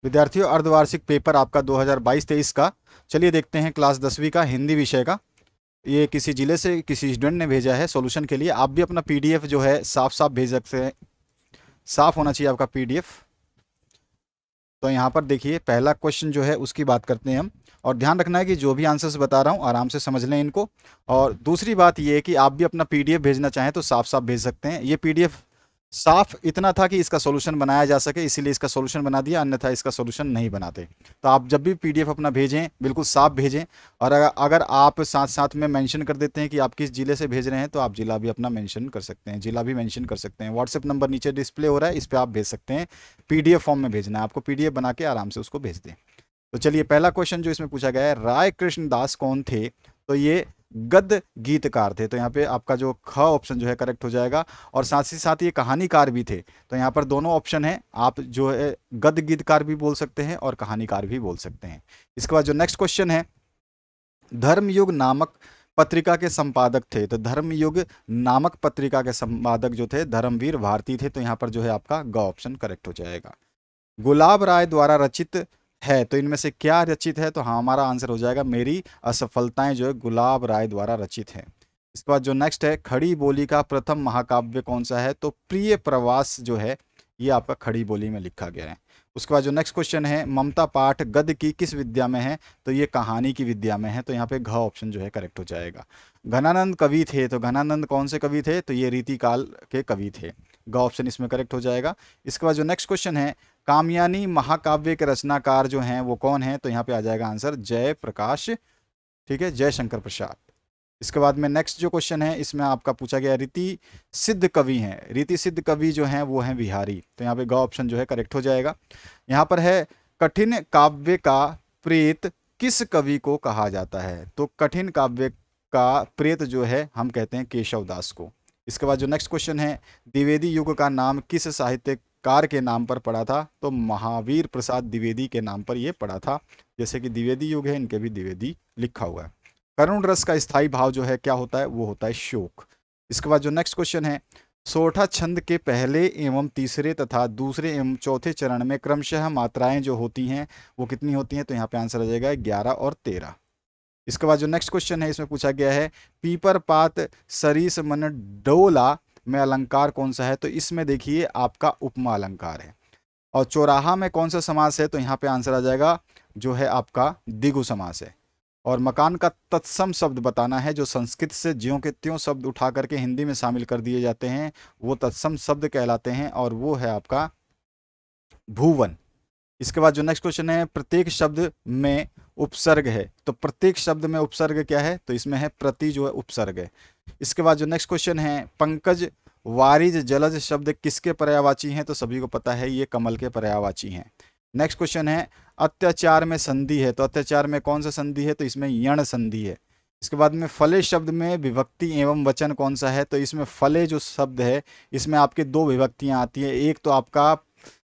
विद्यार्थियों, अर्धवार्षिक पेपर आपका 2022-23 का। चलिए देखते हैं क्लास 10वीं का हिंदी विषय का। ये किसी जिले से किसी स्टूडेंट ने भेजा है सॉल्यूशन के लिए। आप भी अपना पीडीएफ जो है साफ साफ भेज सकते हैं, साफ होना चाहिए आपका पीडीएफ। तो यहाँ पर देखिए पहला क्वेश्चन जो है उसकी बात करते हैं हम। और ध्यान रखना है कि जो भी आंसर्स बता रहा हूँ आराम से समझ लें इनको। और दूसरी बात ये है कि आप भी अपना पीडीएफ भेजना चाहें तो साफ साफ भेज सकते हैं। ये पीडीएफ साफ इतना था कि इसका सॉल्यूशन बनाया जा सके, इसीलिए इसका सॉल्यूशन बना दिया, अन्यथा इसका सॉल्यूशन नहीं बनाते। तो आप जब भी पीडीएफ अपना भेजें बिल्कुल साफ भेजें। और अगर आप साथ साथ में मेंशन कर देते हैं कि आप किस जिले से भेज रहे हैं तो आप जिला भी अपना मेंशन कर सकते हैं, जिला भी मेंशन कर सकते हैं। व्हाट्सएप नंबर नीचे डिस्प्ले हो रहा है, इस पर आप भेज सकते हैं। पीडीएफ फॉर्म में भेजना है आपको, पीडीएफ बना के आराम से उसको भेज दें। तो चलिए पहला क्वेश्चन जो इसमें पूछा गया है, राय कृष्ण दास कौन थे? तो ये गद्य गीतकार थे। तो यहाँ पे आपका जो ख ऑप्शन जो है करेक्ट हो जाएगा। और साथ ही साथ ये कहानीकार भी थे। तो यहाँ पर दोनों ऑप्शन है, आप जो है गद्य गीतकार भी बोल सकते हैं और कहानीकार भी बोल सकते हैं। इसके बाद जो नेक्स्ट क्वेश्चन है, धर्मयुग नामक पत्रिका के संपादक थे। तो धर्मयुग नामक पत्रिका के संपादक जो थे धर्मवीर भारती थे। तो यहाँ पर जो है आपका ग ऑप्शन करेक्ट हो जाएगा। गुलाब राय द्वारा रचित है। तो इनमें से क्या रचित है? तो हाँ, हमारा आंसर हो जाएगा मेरी असफलताएं जो है गुलाब राय द्वारा रचित है। इसके बाद जो नेक्स्ट है, खड़ी बोली का प्रथम महाकाव्य कौन सा है? तो प्रिय प्रवास जो है ये आपका खड़ी बोली में लिखा गया है। उसके बाद जो नेक्स्ट क्वेश्चन है, ममता पाठ गद्य की किस विद्या में है? तो ये कहानी की विद्या में है। तो यहाँ पे घ ऑप्शन जो है करेक्ट हो जाएगा। घनानंद कवि थे। तो घनानंद कौन से कवि थे? तो ये रीतिकाल के कवि थे। ग ऑप्शन इसमें करेक्ट हो जाएगा। इसके बाद जो नेक्स्ट क्वेश्चन है, कामयानी महाकाव्य के रचनाकार जो हैं वो कौन है? तो यहाँ पे आ जाएगा आंसर जय प्रकाश, ठीक है, जयशंकर प्रसाद। इसके बाद में नेक्स्ट जो क्वेश्चन है इसमें आपका पूछा गया रीति सिद्ध कवि हैं। रीति सिद्ध कवि जो हैं वो हैं बिहारी। तो यहाँ पे ग ऑप्शन जो है करेक्ट हो जाएगा। यहाँ पर है, कठिन काव्य का प्रेत किस कवि को कहा जाता है? तो कठिन काव्य का प्रेत जो है हम कहते हैं केशव दास को। इसके बाद जो नेक्स्ट क्वेश्चन है, द्विवेदी युग का नाम किस साहित्यकार के नाम पर पड़ा था? तो महावीर प्रसाद द्विवेदी के नाम पर यह पड़ा था। जैसे कि द्विवेदी युग है, इनके भी द्विवेदी लिखा हुआ है। करुण रस का स्थायी भाव जो है क्या होता है? वो होता है शोक। इसके बाद जो नेक्स्ट क्वेश्चन है, सोठा छंद के पहले एवं तीसरे तथा दूसरे एवं चौथे चरण में क्रमशः मात्राएं जो होती हैं वो कितनी होती हैं? तो यहाँ पे आंसर आ जाएगा 11 और 13। इसके बाद जो नेक्स्ट क्वेश्चन है इसमें पूछा गया है, पीपर पात सरीस मन डोला में अलंकार कौन सा है? तो इसमें देखिए आपका उपमा अलंकार है। और चौराहा में कौन सा समास है? तो यहाँ पे आंसर आ जाएगा जो है आपका द्विगु समास है। और मकान का तत्सम शब्द बताना है, जो संस्कृत से ज्यों के त्यों शब्द उठा करके हिंदी में शामिल कर दिए जाते हैं वो तत्सम शब्द कहलाते हैं, और वो है आपका भुवन। इसके बाद जो नेक्स्ट क्वेश्चन है, प्रत्येक शब्द में उपसर्ग है। तो प्रत्येक शब्द में उपसर्ग क्या है? तो इसमें है प्रति जो है उपसर्ग है। इसके बाद जो नेक्स्ट क्वेश्चन है, पंकज वारिज जलज शब्द किसके पर्यायवाची हैं? तो सभी को पता है ये कमल के पर्यायवाची हैं। नेक्स्ट क्वेश्चन है, अत्याचार में संधि है। तो अत्याचार में कौन सा संधि है? तो इसमें यण संधि है। इसके बाद में फले शब्द में विभक्ति एवं वचन कौन सा है? तो इसमें फले जो शब्द है इसमें आपके दो विभक्तियां आती हैं। एक तो आपका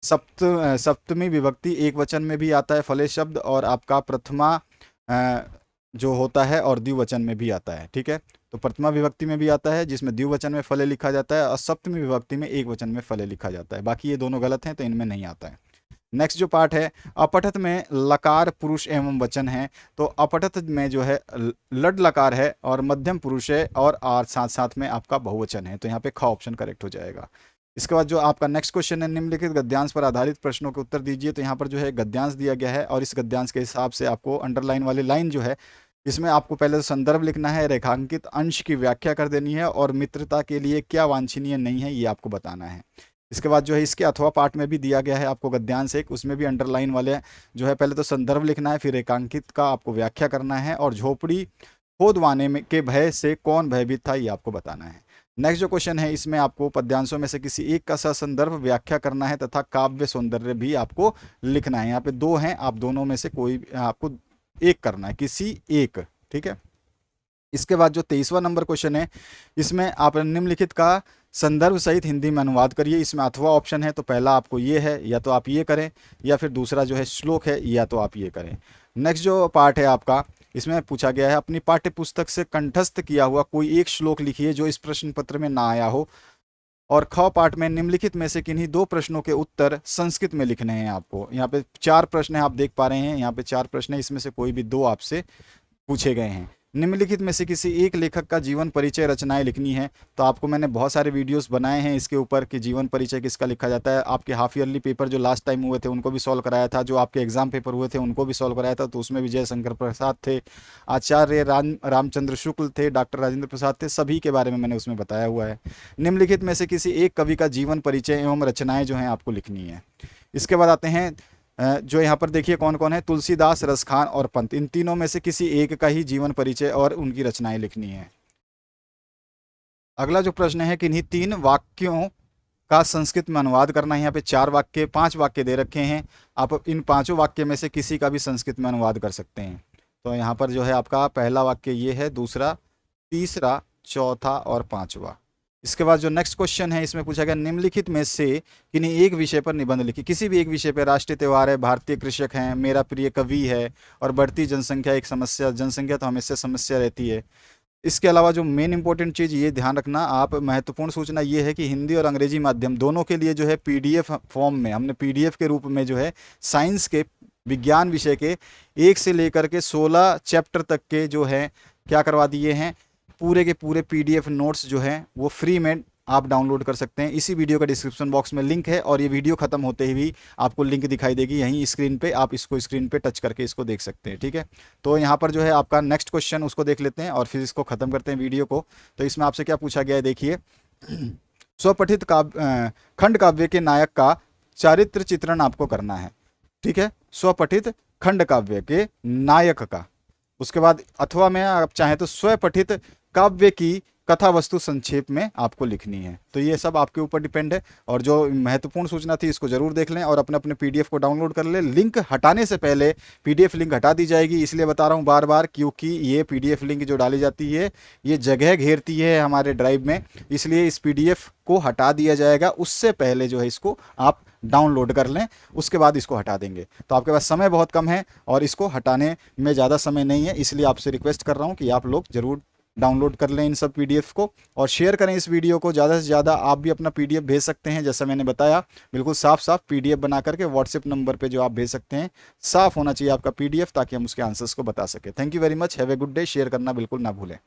सप्तमी विभक्ति एक वचन में भी आता है फले शब्द, और आपका प्रथमा जो होता है और द्विवचन में भी आता है, ठीक है। तो प्रथमा विभक्ति में भी आता है जिसमें द्विवचन में फले लिखा जाता है, और सप्तमी विभक्ति में एक वचन में फले लिखा जाता है। बाकी ये दोनों गलत हैं तो इनमें नहीं आता है। नेक्स्ट जो पार्ट है, अपठत में लकार पुरुष एवं वचन है। तो अपठत में जो है लड लकार है और मध्यम पुरुष है, और आर साथ साथ में आपका बहुवचन है। तो यहाँ पे ख ऑप्शन करेक्ट हो जाएगा। इसके बाद जो आपका नेक्स्ट क्वेश्चन है, निम्नलिखित गद्यांश पर आधारित प्रश्नों के उत्तर दीजिए। तो यहाँ पर जो है गद्यांश दिया गया है, और इस गद्यांश के हिसाब से आपको अंडरलाइन वाली लाइन जो है इसमें आपको पहले तो संदर्भ लिखना है, रेखांकित अंश की व्याख्या कर देनी है, और मित्रता के लिए क्या वांछनीय नहीं है ये आपको बताना है। इसके बाद जो है इसके अथवा पार्ट में भी दिया गया है आपको गद्यांश एक, उसमें भी अंडरलाइन वाले जो है पहले तो संदर्भ लिखना है, फिर रेखांकित का आपको व्याख्या करना है, और झोपड़ी खोदवाने में के भय से कौन भयभीत था ये आपको बताना है। नेक्स्ट जो क्वेश्चन है इसमें आपको पद्यांशों में से किसी एक का संदर्भ व्याख्या करना है, तथा काव्य सौंदर्य भी आपको लिखना है। यहाँ पे दो हैं, आप दोनों में से कोई आपको एक करना है, किसी एक, ठीक है। इसके बाद जो 23वां नंबर क्वेश्चन है इसमें आप निम्नलिखित का संदर्भ सहित हिंदी में अनुवाद करिए। इसमें अथवा ऑप्शन है, तो पहला आपको ये है, या तो आप ये करें, या फिर दूसरा जो है श्लोक है, या तो आप ये करें। नेक्स्ट जो पार्ट है आपका इसमें पूछा गया है, अपनी पाठ्य पुस्तक से कंठस्थ किया हुआ कोई एक श्लोक लिखिए जो इस प्रश्न पत्र में ना आया हो, और ख पार्ट में निम्नलिखित में से किन्हीं 2 प्रश्नों के उत्तर संस्कृत में लिखने हैं आपको। यहाँ पे 4 प्रश्न है, आप देख पा रहे हैं, यहाँ पे 4 प्रश्न है, इसमें से कोई भी 2 आपसे पूछे गए हैं। निम्नलिखित में से किसी एक लेखक का जीवन परिचय रचनाएं लिखनी है। तो आपको मैंने बहुत सारे वीडियोस बनाए हैं इसके ऊपर कि जीवन परिचय किसका लिखा जाता है। आपके हाफ ईयरली पेपर जो लास्ट टाइम हुए थे उनको भी सॉल्व कराया था, जो आपके एग्जाम पेपर हुए थे उनको भी सॉल्व कराया था, तो उसमें विजय शंकर प्रसाद थे, आचार्य रामचंद्र शुक्ल थे, डॉक्टर राजेंद्र प्रसाद थे, सभी के बारे में मैंने उसमें बताया हुआ है। निम्नलिखित में से किसी एक कवि का जीवन परिचय एवं रचनाएं जो हैं आपको लिखनी है। इसके बाद आते हैं जो यहाँ पर देखिए कौन कौन है, तुलसीदास, रसखान और पंत, इन तीनों में से किसी एक का ही जीवन परिचय और उनकी रचनाएं लिखनी है। अगला जो प्रश्न है, किन्हीं 3 वाक्यों का संस्कृत में अनुवाद करना है। यहाँ पे 5 वाक्य दे रखे हैं, आप इन 5 वाक्य में से किसी का भी संस्कृत में अनुवाद कर सकते हैं। तो यहाँ पर जो है आपका पहला वाक्य ये है, दूसरा, तीसरा, चौथा और 5वां। इसके बाद जो नेक्स्ट क्वेश्चन है, इसमें पूछा गया निम्नलिखित में से किन्हीं एक विषय पर निबंध लिखिए। किसी भी एक विषय पर, राष्ट्रीय त्यौहार है, भारतीय कृषक हैं, मेरा प्रिय कवि है, और बढ़ती जनसंख्या एक समस्या, जनसंख्या तो हमेशा समस्या रहती है। इसके अलावा जो मेन इंपॉर्टेंट चीज़ ये ध्यान रखना आप, महत्वपूर्ण सूचना ये है कि हिंदी और अंग्रेजी माध्यम दोनों के लिए जो है पीडीएफ फॉर्म में हमने पीडीएफ के रूप में जो है साइंस के, विज्ञान विषय के 1 से लेकर के 16 चैप्टर तक के जो है क्या करवा दिए हैं, पूरे के पूरे पीडीएफ नोट्स जो हैं वो फ्री में आप डाउनलोड कर सकते हैं। इसी वीडियो का डिस्क्रिप्शन बॉक्स में लिंक है, और ये वीडियो खत्म होते ही भी आपको लिंक दिखाई देगी यहीं स्क्रीन पे, आप इसको स्क्रीन पे टच करके इसको देख सकते हैं। ठीक है, तो यहाँ पर जो है आपका नेक्स्ट क्वेश्चन, उसको देख लेते हैं और फिर इसको खत्म करते हैं वीडियो को। तो इसमें आपसे क्या पूछा गया है, देखिए, स्वपठित काव्य, खंड काव्य के नायक का चारित्र चित्रण आपको करना है। ठीक है, स्वपठित खंड काव्य के नायक का। उसके बाद अथवा में आप चाहें तो स्वपठित काव्य की कथा वस्तु संक्षेप में आपको लिखनी है। तो ये सब आपके ऊपर डिपेंड है, और जो महत्वपूर्ण सूचना थी इसको जरूर देख लें और अपने अपने पीडीएफ को डाउनलोड कर लें। लिंक हटाने से पहले पीडीएफ लिंक हटा दी जाएगी, इसलिए बता रहा हूँ बार बार, क्योंकि ये पीडीएफ लिंक जो डाली जाती है ये जगह घेरती है हमारे ड्राइव में, इसलिए इस पीडीएफ को हटा दिया जाएगा। उससे पहले जो है इसको आप डाउनलोड कर लें, उसके बाद इसको हटा देंगे। तो आपके पास समय बहुत कम है और इसको हटाने में ज़्यादा समय नहीं है, इसलिए आपसे रिक्वेस्ट कर रहा हूँ कि आप लोग ज़रूर डाउनलोड कर लें इन सब पीडीएफ को और शेयर करें इस वीडियो को ज़्यादा से ज़्यादा। आप भी अपना पीडीएफ भेज सकते हैं, जैसा मैंने बताया, बिल्कुल साफ साफ पीडीएफ बना करके व्हाट्सएप नंबर पे जो आप भेज सकते हैं, साफ होना चाहिए आपका पीडीएफ, ताकि हम उसके आंसर्स को बता सकें। Thank you very much, have a good day. Share करना बिल्कुल ना भूलें।